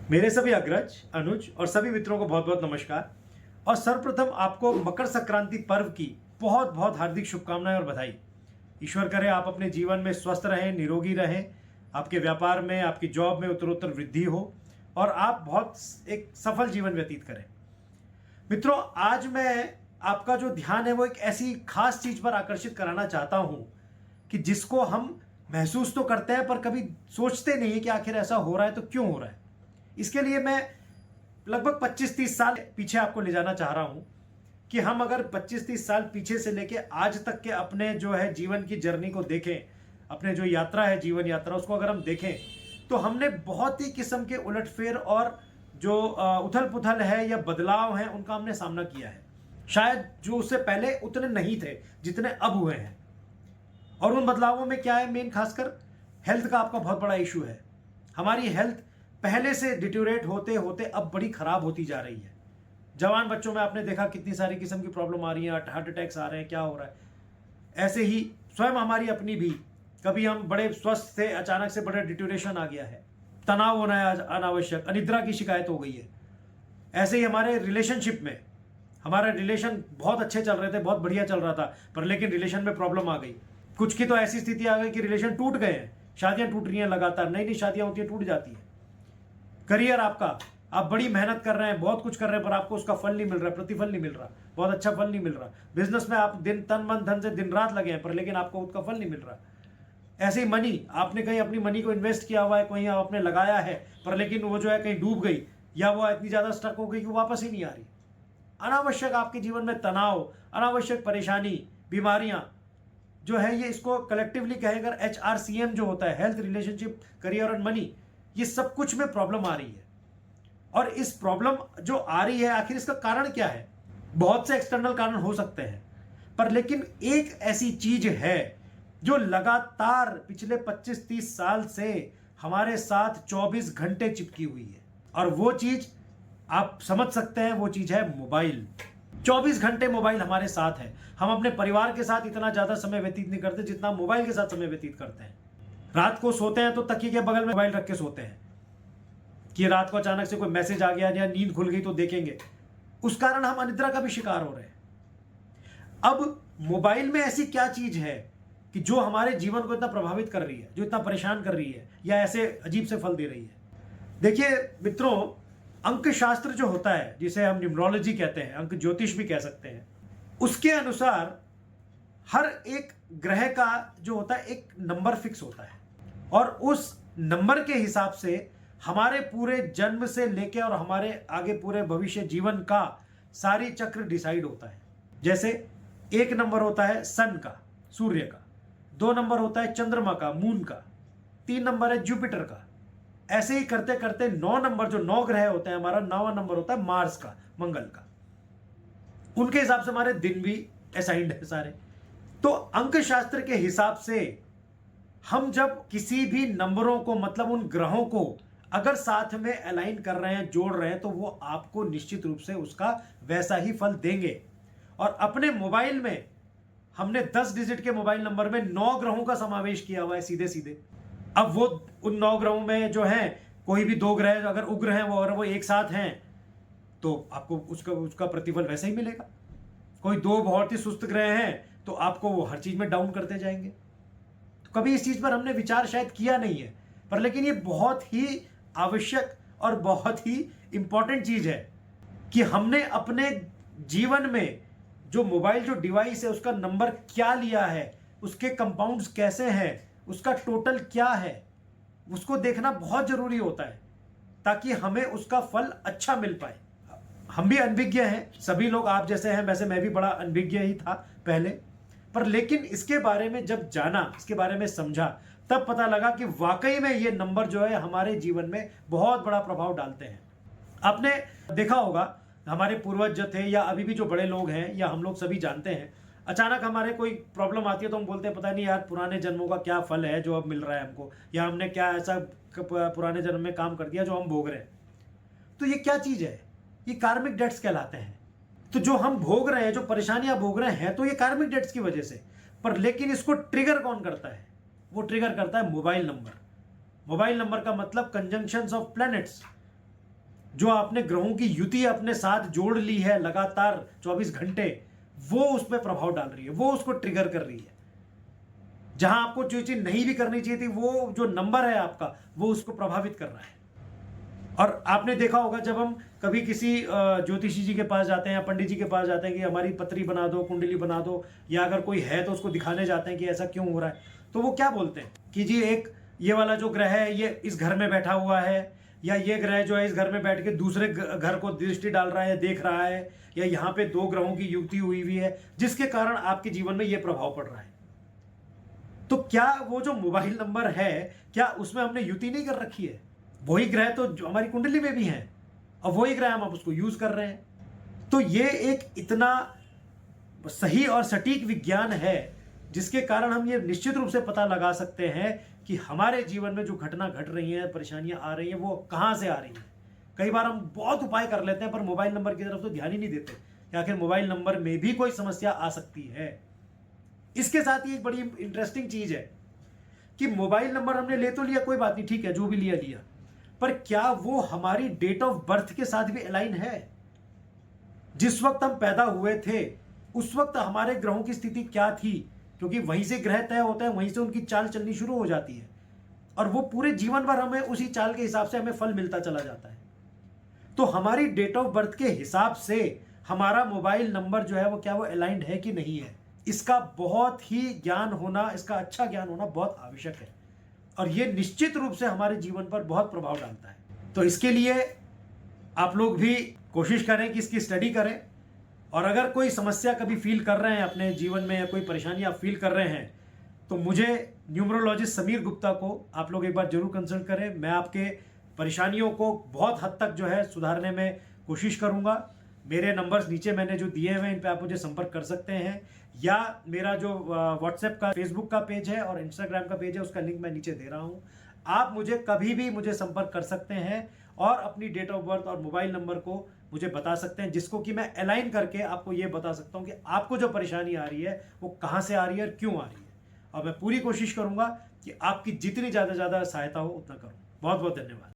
मेरे सभी अग्रज, अनुज और सभी मित्रों को बहुत बहुत नमस्कार। और सर्वप्रथम आपको मकर संक्रांति पर्व की बहुत बहुत हार्दिक शुभकामनाएं और बधाई। ईश्वर करे आप अपने जीवन में स्वस्थ रहें, निरोगी रहें, आपके व्यापार में, आपकी जॉब में उत्तरोत्तर वृद्धि हो और आप बहुत एक सफल जीवन व्यतीत करें। मित्रों, आज मैं आपका जो ध्यान है वो एक ऐसी खास चीज पर आकर्षित कराना चाहता हूं कि जिसको हम महसूस तो करते हैं पर कभी सोचते नहीं है कि आखिर ऐसा हो रहा है तो क्यों हो रहा है। इसके लिए मैं लगभग 25-30 साल पीछे आपको ले जाना चाह रहा हूं कि हम अगर 25-30 साल पीछे से लेके आज तक के अपने जो है जीवन की जर्नी को देखें, अपने जो यात्रा है, जीवन यात्रा, उसको अगर हम देखें तो हमने बहुत ही किस्म के उलटफेर और जो उथल पुथल है या बदलाव है उनका हमने सामना किया है। शायद जो उससे पहले उतने नहीं थे जितने अब हुए हैं। और उन बदलावों में क्या है, मेन खासकर हेल्थ का आपका बहुत बड़ा इशू है। हमारी हेल्थ पहले से डिटोरेट होते होते अब बड़ी खराब होती जा रही है। जवान बच्चों में आपने देखा कितनी सारी किस्म की प्रॉब्लम आ रही है, हार्ट अटैक्स आ रहे हैं, क्या हो रहा है। ऐसे ही स्वयं हमारी अपनी भी, कभी हम बड़े स्वस्थ थे, अचानक से बड़ा डिटोरेशन आ गया है, तनाव होना है अनावश्यक, अनिद्रा की शिकायत हो गई है। ऐसे ही हमारे रिलेशनशिप में, हमारा रिलेशन बहुत अच्छे चल रहे थे, बहुत बढ़िया चल रहा था, पर लेकिन रिलेशन में प्रॉब्लम आ गई। कुछ की तो ऐसी स्थिति आ गई कि रिलेशन टूट गए हैं, शादियां टूट रही हैं लगातार, नई नई शादियां होती हैं, टूट जाती हैं। करियर आपका, आप बड़ी मेहनत कर रहे हैं, बहुत कुछ कर रहे हैं, पर आपको उसका फल नहीं मिल रहा, प्रतिफल नहीं मिल रहा, बहुत अच्छा फल नहीं मिल रहा। बिजनेस में आप दिन तन मन धन से दिन रात लगे हैं, पर लेकिन आपको उसका फल नहीं मिल रहा। ऐसे ही मनी, आपने कहीं अपनी मनी को इन्वेस्ट किया हुआ है, कहीं आपने लगाया है, पर लेकिन वो जो है कहीं डूब गई या वो इतनी ज्यादा स्टक हो गई कि वापस ही नहीं आ रही। अनावश्यक आपके जीवन में तनाव, अनावश्यक परेशानी, बीमारियां जो है, ये इसको कलेक्टिवली कहें अगर HRCM जो होता है, हेल्थ, रिलेशनशिप, करियर और मनी, ये सब कुछ में प्रॉब्लम आ रही है। और इस प्रॉब्लम जो आ रही है, आखिर इसका कारण क्या है? बहुत से एक्सटर्नल कारण हो सकते हैं, पर लेकिन एक ऐसी चीज है जो लगातार पिछले 25-30 साल से हमारे साथ 24 घंटे चिपकी हुई है। और वो चीज आप समझ सकते हैं, वो चीज है मोबाइल। 24 घंटे मोबाइल हमारे साथ है। हम अपने परिवार के साथ इतना ज्यादा समय व्यतीत नहीं करते जितना मोबाइल के साथ समय व्यतीत करते हैं। रात को सोते हैं तो तकिए के बगल में मोबाइल रख के सोते हैं कि रात को अचानक से कोई मैसेज आ गया या नींद खुल गई तो देखेंगे। उस कारण हम अनिद्रा का भी शिकार हो रहे हैं। अब मोबाइल में ऐसी क्या चीज है कि जो हमारे जीवन को इतना प्रभावित कर रही है, जो इतना परेशान कर रही है या ऐसे अजीब से फल दे रही है? देखिए मित्रों, अंक शास्त्र जो होता है, जिसे हम न्यूमरोलॉजी कहते हैं, अंक ज्योतिष भी कह सकते हैं, उसके अनुसार हर एक ग्रह का जो होता है एक नंबर फिक्स होता है और उस नंबर के हिसाब से हमारे पूरे जन्म से लेके और हमारे आगे पूरे भविष्य जीवन का सारी चक्र डिसाइड होता है। जैसे 1 नंबर होता है सन का, सूर्य का, 2 नंबर होता है चंद्रमा का, मून का, 3 नंबर है जुपिटर का। ऐसे ही करते करते 9 नंबर, जो 9 ग्रह होते हैं, हमारा 9वां नंबर होता है मार्स का, मंगल का। उनके हिसाब से हमारे दिन भी असाइंड है सारे। तो अंक शास्त्र के हिसाब से हम जब किसी भी नंबरों को, मतलब उन ग्रहों को अगर साथ में अलाइन कर रहे हैं, जोड़ रहे हैं, तो वो आपको निश्चित रूप से उसका वैसा ही फल देंगे। और अपने मोबाइल में हमने 10 डिजिट के मोबाइल नंबर में 9 ग्रहों का समावेश किया हुआ है सीधे सीधे। अब वो उन 9 ग्रहों में जो है, कोई भी 2 ग्रह अगर उग्र हैं, वो अगर वो एक साथ हैं, तो आपको उसका प्रतिफल वैसे ही मिलेगा। कोई 2 बहुत ही सुस्त ग्रह हैं तो आपको वो हर चीज में डाउन करते जाएंगे। तो कभी इस चीज पर हमने विचार शायद किया नहीं है, पर लेकिन ये बहुत ही आवश्यक और बहुत ही इंपॉर्टेंट चीज है कि हमने अपने जीवन में जो मोबाइल, जो डिवाइस है, उसका नंबर क्या लिया है, उसके कंपाउंड्स कैसे हैं, उसका टोटल क्या है, उसको देखना बहुत जरूरी होता है ताकि हमें उसका फल अच्छा मिल पाए। हम भी अनभिज्ञ हैं, सभी लोग आप जैसे हैं, वैसे मैं भी बड़ा अनभिज्ञ ही था पहले, पर लेकिन इसके बारे में जब जाना, इसके बारे में समझा, तब पता लगा कि वाकई में ये नंबर जो है हमारे जीवन में बहुत बड़ा प्रभाव डालते हैं। आपने देखा होगा, हमारे पूर्वज जो थे या अभी भी जो बड़े लोग हैं या हम लोग सभी जानते हैं, अचानक हमारे कोई प्रॉब्लम आती है तो हम बोलते हैं पता नहीं यार पुराने जन्मों का क्या फल है जो अब मिल रहा है हमको, या हमने क्या ऐसा पुराने जन्म में काम कर दिया जो हम भोग रहे हैं। तो ये क्या चीज है? ये कार्मिक डेट्स कहलाते हैं। तो जो हम भोग रहे हैं, जो परेशानियां भोग रहे हैं, तो ये कार्मिक डेट्स की वजह से। पर लेकिन इसको ट्रिगर कौन करता है? वो ट्रिगर करता है मोबाइल नंबर। मोबाइल नंबर का मतलब कंजंक्शंस ऑफ प्लैनेट्स, जो आपने ग्रहों की युति अपने साथ जोड़ ली है लगातार 24 घंटे, वो उस पर प्रभाव डाल रही है, वो उसको ट्रिगर कर रही है। जहां आपको जो चीज नहीं भी करनी चाहिए थी, वो जो नंबर है आपका, वो उसको प्रभावित कर रहा है। और आपने देखा होगा जब हम कभी किसी ज्योतिषी जी के पास जाते हैं या पंडित जी के पास जाते हैं कि हमारी पत्री बना दो, कुंडली बना दो, या अगर कोई है तो उसको दिखाने जाते हैं कि ऐसा क्यों हो रहा है, तो वो क्या बोलते हैं कि जी एक ये वाला जो ग्रह है ये इस घर में बैठा हुआ है, या ये ग्रह जो है इस घर में बैठ के दूसरे घर को दृष्टि डाल रहा है, देख रहा है, या यहाँ पे 2 ग्रहों की युति हुई हुई है जिसके कारण आपके जीवन में ये प्रभाव पड़ रहा है। तो क्या वो जो मोबाइल नंबर है, क्या उसमें हमने युति नहीं कर रखी है? वही ग्रह तो जो हमारी कुंडली में भी हैं, और वही ग्रह हम उसको यूज कर रहे हैं। तो ये एक इतना सही और सटीक विज्ञान है जिसके कारण हम ये निश्चित रूप से पता लगा सकते हैं कि हमारे जीवन में जो घटना घट रही हैं, परेशानियां आ रही हैं, वो कहां से आ रही हैं। कई बार हम बहुत उपाय कर लेते हैं पर मोबाइल नंबर की तरफ तो ध्यान ही नहीं देते कि आखिर मोबाइल नंबर में भी कोई समस्या आ सकती है। इसके साथ ही एक बड़ी इंटरेस्टिंग चीज है कि मोबाइल नंबर हमने ले तो लिया, कोई बात नहीं, ठीक है, जो भी लिया लिया, पर क्या वो हमारी डेट ऑफ बर्थ के साथ भी अलाइन है? जिस वक्त हम पैदा हुए थे उस वक्त हमारे ग्रहों की स्थिति क्या थी? क्योंकि वहीं से ग्रह तय होते हैं, वहीं से उनकी चाल चलनी शुरू हो जाती है, और वो पूरे जीवन भर हमें उसी चाल के हिसाब से हमें फल मिलता चला जाता है। तो हमारी डेट ऑफ बर्थ के हिसाब से हमारा मोबाइल नंबर जो है वो क्या वो अलाइंड है कि नहीं है, इसका बहुत ही ज्ञान होना, इसका अच्छा ज्ञान होना बहुत आवश्यक है, और ये निश्चित रूप से हमारे जीवन पर बहुत प्रभाव डालता है। तो इसके लिए आप लोग भी कोशिश करें कि इसकी स्टडी करें, और अगर कोई समस्या कभी फील कर रहे हैं अपने जीवन में या कोई परेशानी आप फील कर रहे हैं, तो मुझे न्यूमरोलॉजिस्ट समीर गुप्ता को आप लोग एक बार जरूर कंसल्ट करें। मैं आपके परेशानियों को बहुत हद तक जो है सुधारने में कोशिश करूंगा। मेरे नंबर्स नीचे मैंने जो दिए हुए हैं, इन पे आप मुझे संपर्क कर सकते हैं, या मेरा जो व्हाट्सएप का, फेसबुक का पेज है और इंस्टाग्राम का पेज है, उसका लिंक मैं नीचे दे रहा हूं। आप मुझे कभी भी मुझे संपर्क कर सकते हैं और अपनी डेट ऑफ बर्थ और मोबाइल नंबर को मुझे बता सकते हैं, जिसको कि मैं अलाइन करके आपको ये बता सकता हूं कि आपको जो परेशानी आ रही है वो कहां से आ रही है और क्यों आ रही है। और मैं पूरी कोशिश करूंगा कि आपकी जितनी ज़्यादा सहायता हो उतना करूं। बहुत बहुत धन्यवाद।